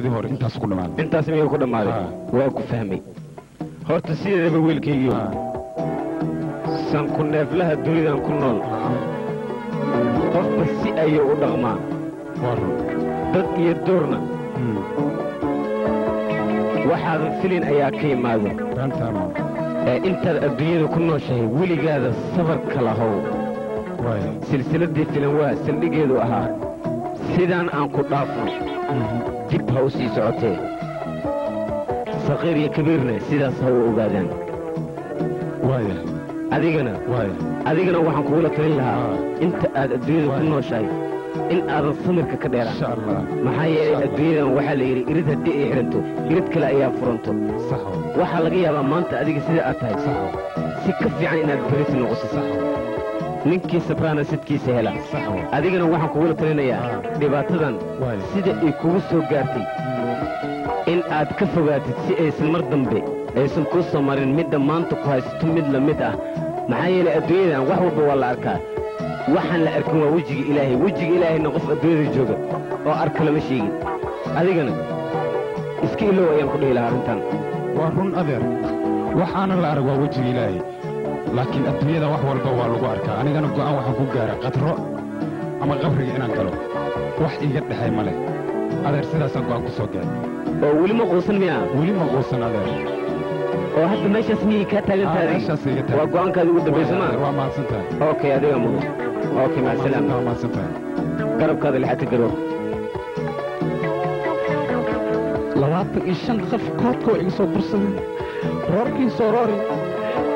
waqtiyadii hore intaas ku dhamaaday intaas miyuu ku dhamaaday waa ku fahmay horta sideedaba wiilkaygiyo sanku neeflaha dunidan ku nool qofba si ayuu u dhaqmaa dad iyo doorna waxaadan filin ayaa ka yimaado ee intaad adduunyada ku nooshahay weligaada sabarka lahow silsiladdii filan waa saldhigeedu ahaa sidaan aan ku dhaafno dib ha u sii socotee saqiir iyo kabiirna sidaas ha u ogaadaan adigana waxaan kugula talin lahaa inta aad adduunyada ku nooshahay in aadan samirka ka dheeraan maxaa yeelay adduunyadan waxaa la yidhi irid haddii ay xidhanto irid kale ayaa furanto waxaa laga yaabaa maanta adiga sida aad tahay si ka fiican inaad berisi noqoto ninkii sabraana sidkiisa hela adigana waxaan kugula talinayaa dhibaatadan sida ay kugu soo gaartay in aad ka fogaatid si aysan mar dambe aysan kuu soo marin midda maanta ku haysato mid la mid ah maxaa yeelay adduunyadan wax walba waa la arkaa waxaan la arkin waa wejiga ilaahayna qof adduunyada jooga oo arka lama sheegin adigana iska ilow ayaan ku dhihi lahaa arrintan waa run adeer waxaana la arag waa wejiga ilaahay laakiin adduunyada wax walba waa lagu arkaa anigana go'aan waxaan ku gaara qadro ama qabriga inaan galo wax iiga dhexay ma leh adeer sidaasaan go'aan ku soo gaaray oo weli ma quusan miyaa weli ma quusan adeer oo hadda meeshaas miyay kaa taagan tahay meeshaas iga taagan waa go'aankaadii ugu dambaysa ma waa mahadsan tahay okay adiga mudan okay maca salaama waa mahadsan tahay garabkaada lixaad ka garoo 25 qof koodkoo iga soo bursadeen roorkii soo roori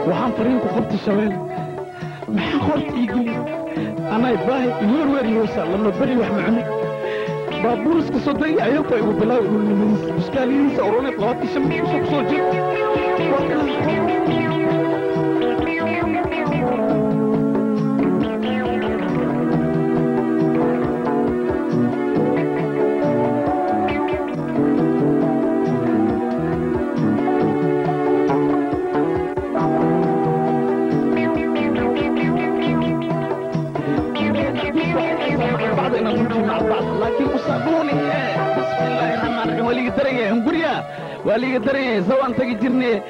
waxaan fariin ku qabtay shabeel maxaa horta ii geli anay baahi iweerweeriyoosa lama beri wax macuni baabuuriska soo dagi ayagoo igu bilaawi dhulnimadiisa buskaaliyihiisa oroneed 25 kusoo kusoo jir waliga dareen sawaan tagi jirnay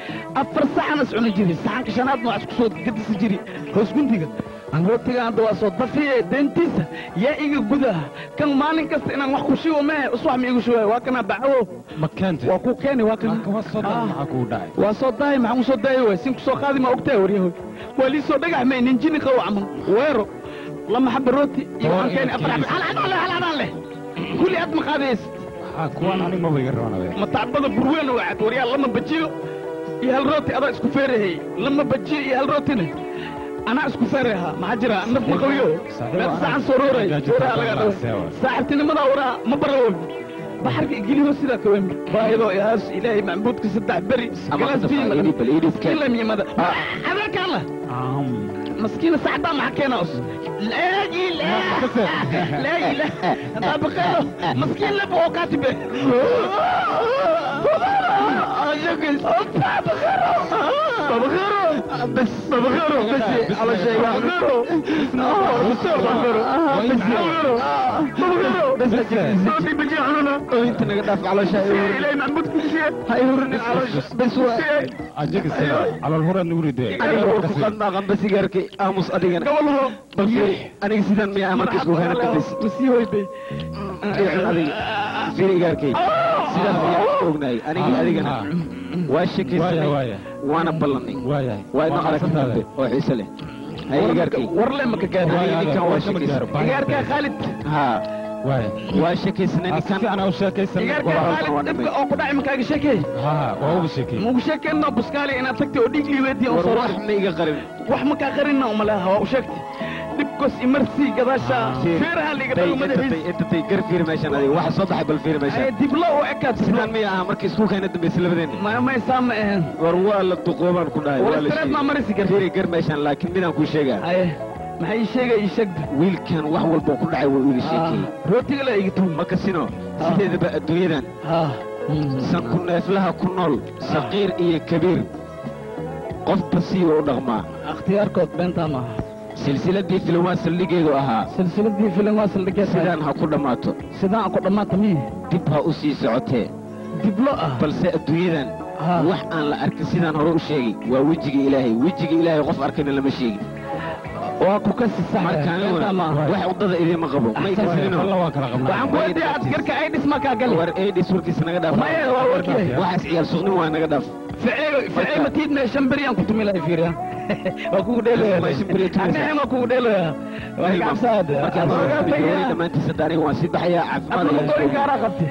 afar saxan iscuni jiray saxanka shanaad nooc isku soo gadisi jiray hoos gundiga aan rootiga aan dawaa soo dafiye deentiisa yaa iga gudaha kan maalin kasta inaan wax ku shigo mee uswax ma igu shugay waa kana bacawo makaanta waa ku keeni waa kana waa soo daay maxaan soo daayay way sin ku soo qaadi ma ogtay waryahoy waa lii soo dhagax may nin jini qaw aman weero lama xab rooti iyo aan keeni afar xal leh kulli ad ma qaadays kuwaan anig ma wayga roonade matacbada burweyn waxaad waryaa lama bajiyo iyo hal rooti adaa isku feerahay lama bajiyo iyo hal rootina anaa isku feeraha maxaa jira naf ma qawiyo meel saxan soo rooray sooraa laga dhawo saaxiibtinimadaa waraa ma barawo baxarka igiliho sidaa ka weyn baahidoo ihaas ilaahay macbuudka 3 beri galaas biimada miyamada adeerkaan lah مسكينة ساعتها مع كينوس لا إله أنت بخيره مسكين لبقوا كاتبه بس على شيء بس صوتي بجي عننا انت نقدف على شيء الي معبود كل شيء هاي هرني على بس هو اجيك السلام على الهرة نوري دي قلنا غم بسيجاركي امس ادينا والله انا سيدان ميا امركز كوهانا كبس بس هوي بي سيجاركي سيدان ميا اوغناي انا ادينا واشكي وانا بلني وانا خلصت وحيس له هاي جاركي ورله ما كان هاي كان واشكي جاركي خالد ها واشكي سنني كان انا وشكي سنني جاركي خالد ابقى او قدع مكاغ شكي ها او شكي مو شكي انه بسكالي انا تكتي وديك لي ودي او صراح ما يغا قرن wax ma ka qarina uma laha waa u sheegtay dibkos imarsi gadaasha feeraha liga dhaw madaxiisa inta tay gar fiir meeshan adiga wax soo baxay bal fiir meeshan dib loo ekaad sidaan miya markii isku keenay dambeysay labadeen ma saam ahan war waa la duqooban ku dhaay waa la sheegay ma marisi gar fiir gar meeshan laakiin midaan ku sheegaa maxay sheegay sheegd wiilkan wax walba ku dhacay waa uu sheegay rootiga la iga tuu ma kasino sideedaba adduunyadan san ku neeflaha ku nool saqiir iyo kabiir qof basi oo dhaqma اختياركم بنتا ما silsiladii filim waa saldhigeedu ahaa silsiladii filim waa saldhigeed sidaan ha ku dhammaato sidaan ku dhammaato mii dib ha u sii socotee diblo ah balse adduunyadan wax aan la arkin sidaan hore u sheegay waa wejiga ilaahay qof arkayna lama sheegin waa ku kasi sax markaaniguna wax wadada idiima qabo ma ikasirino waxaan ku wadiya askarka aidis ma kaa gali war aidis warkiisa naga dhaaf waxaas ciyaal suuqnin waa naga dhaaf ficil matiidna shambiriyaan ku tumi lahay fiiriya waa kugu dheelaya waa kugu dheelaya waa kabsaad dhammaantiisa daaniga waan sii baxayaa caafimaad gaaraa qabti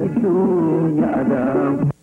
الدنيا